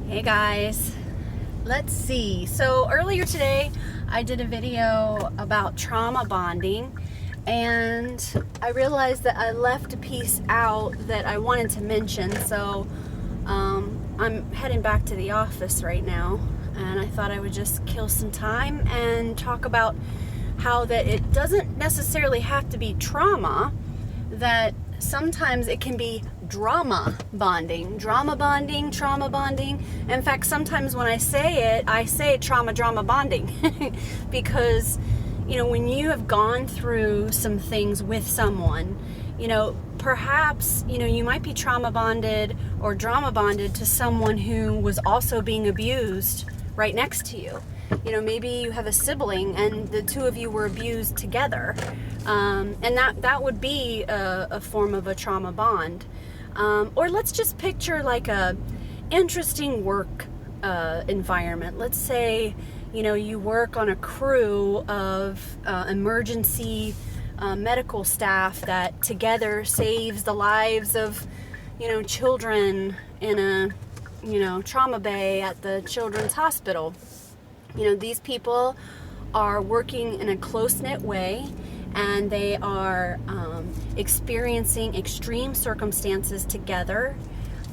Hey guys, let's see. So earlier today I did a video about trauma bonding, and I realized that I left a piece out that I wanted to mention. So I'm heading back to the office right now, and I thought I would just kill some time and talk about how that it doesn't necessarily have to be trauma, that sometimes it can be trauma bonding. In fact, sometimes when I say trauma bonding because, when you have gone through some things with someone, perhaps, you might be trauma bonded or drama bonded to someone who was also being abused right next to you. Maybe you have a sibling and the two of you were abused together. And that would be a form of a trauma bond. Or let's just picture like a interesting work environment. Let's say, you work on a crew of emergency medical staff that together saves the lives of, children in a, trauma bay at the children's hospital. These people are working in a close-knit way, and they are experiencing extreme circumstances together,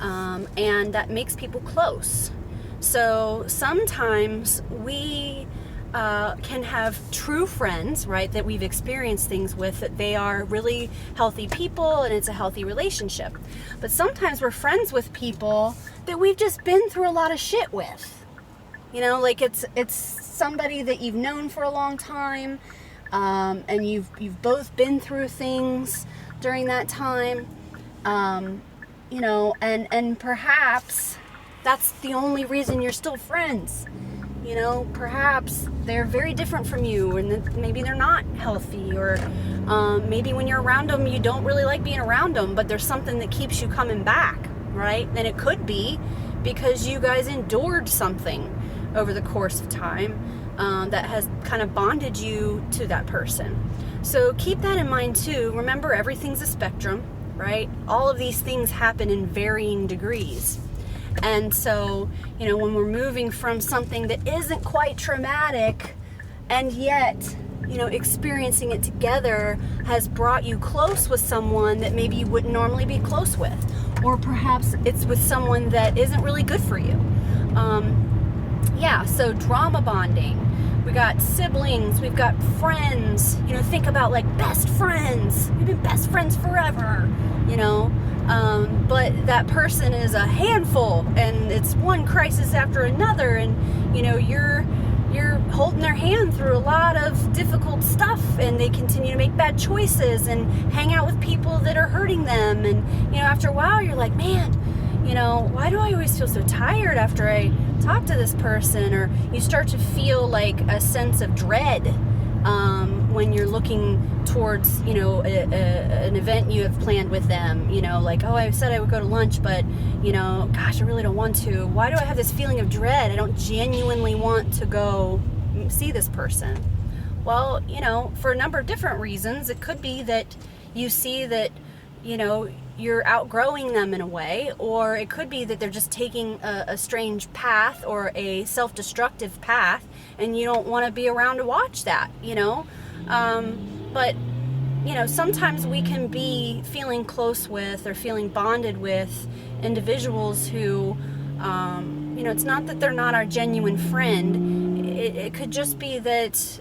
and that makes people close. So sometimes we can have true friends, right, that we've experienced things with, that they are really healthy people and it's a healthy relationship. But sometimes we're friends with people that we've just been through a lot of shit with. Like it's somebody that you've known for a long time, and you've both been through things during that time, and perhaps that's the only reason you're still friends. Perhaps they're very different from you, and maybe they're not healthy, or maybe when you're around them, you don't really like being around them, but there's something that keeps you coming back, right? And it could be because you guys endured something over the course of time that has kind of bonded you to that person. So keep that in mind too. Remember, everything's a spectrum, right? All of these things happen in varying degrees. And so, when we're moving from something that isn't quite traumatic, and yet, experiencing it together has brought you close with someone that maybe you wouldn't normally be close with. Or perhaps it's with someone that isn't really good for you. So drama bonding. We got siblings, we've got friends, think about like best friends. We've been best friends forever, but that person is a handful, and it's one crisis after another, and, you're holding their hand through a lot of difficult stuff, and they continue to make bad choices and hang out with people that are hurting them. And, after a while you're like, man, why do I always feel so tired after I talk to this person? Or you start to feel like a sense of dread when you're looking towards, an event you have planned with them. Like, oh, I said I would go to lunch, but, gosh, I really don't want to. Why do I have this feeling of dread? I don't genuinely want to go see this person. Well, for a number of different reasons. It could be that you see that, you're outgrowing them in a way, or it could be that they're just taking a strange path or a self-destructive path, and you don't want to be around to watch that, but sometimes we can be feeling close with or feeling bonded with individuals who, it's not that they're not our genuine friend. It could just be that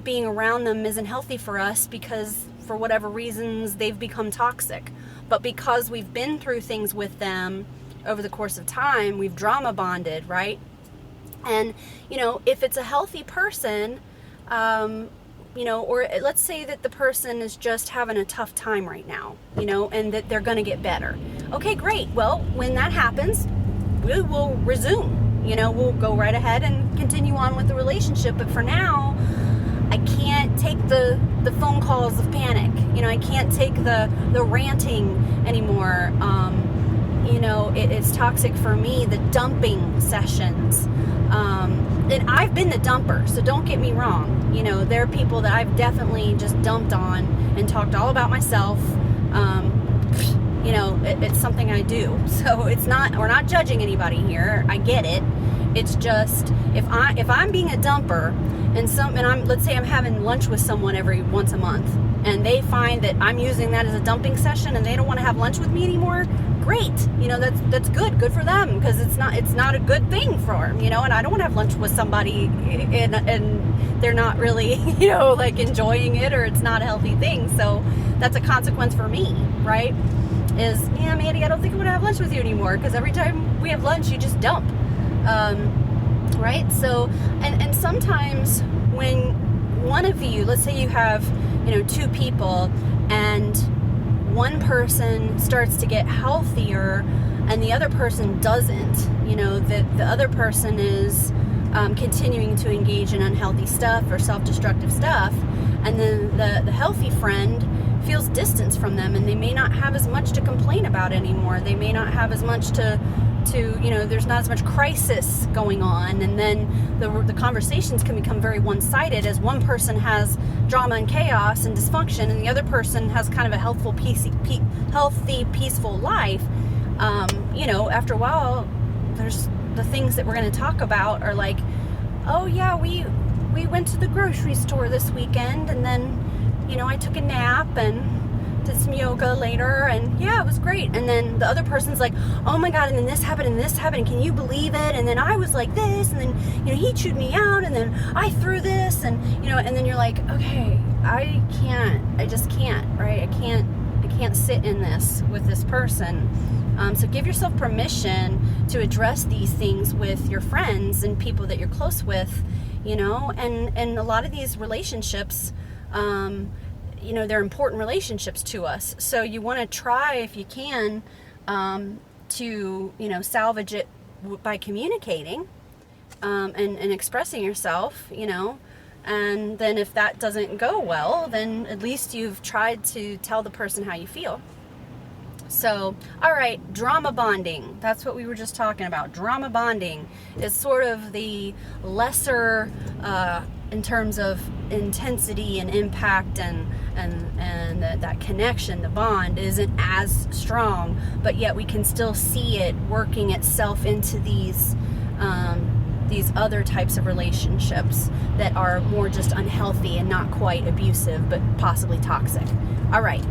being around them isn't healthy for us because, for whatever reasons, they've become toxic. But because we've been through things with them over the course of time, we've drama bonded, right? And, if it's a healthy person, or let's say that the person is just having a tough time right now, and that they're going to get better. Okay, great. Well, when that happens, we will resume. We'll go right ahead and continue on with the relationship. But for now, I can't take the phone calls of panic. I can't take the ranting anymore. It's toxic for me, the dumping sessions. And I've been the dumper, so don't get me wrong. There are people that I've definitely just dumped on and talked all about myself. it's something I do. So we're not judging anybody here. I get it. It's just if I'm being a dumper and let's say I'm having lunch with someone every once a month, and they find that I'm using that as a dumping session and they don't want to have lunch with me anymore, great. That's good for them, because it's not a good thing for them, and I don't want to have lunch with somebody and they're not really, like enjoying it, or it's not a healthy thing. So that's a consequence for me, right? Yeah, Mandy, I don't think I want to have lunch with you anymore, because every time we have lunch, you just dump. Right? So, and sometimes when one of you, let's say you have, two people, and one person starts to get healthier and the other person doesn't, that the other person is continuing to engage in unhealthy stuff or self-destructive stuff, and then the healthy friend feels distance from them, and they may not have as much to complain about anymore. They may not have as much to there's not as much crisis going on, and then the conversations can become very one-sided, as one person has drama and chaos and dysfunction, and the other person has kind of a healthy, peaceful life. After a while, there's the things that we're going to talk about are like, oh yeah, we went to the grocery store this weekend, and then I took a nap and did some yoga later, and yeah, it was great. And then the other person's like, oh my god, and then this happened and this happened, can you believe it? And then I was like this, and then he chewed me out, and then I threw this, and and then you're like, okay, I just can't, right? I can't sit in this with this person. So give yourself permission to address these things with your friends and people that you're close with, and a lot of these relationships, they're important relationships to us. So you want to try, if you can, to, salvage it by communicating, and expressing yourself, and then if that doesn't go well, then at least you've tried to tell the person how you feel. So, all right, drama bonding. That's what we were just talking about. Drama bonding is sort of the lesser, in terms of intensity and impact, and that connection, the bond isn't as strong, but yet we can still see it working itself into these other types of relationships that are more just unhealthy and not quite abusive, but possibly toxic. All right.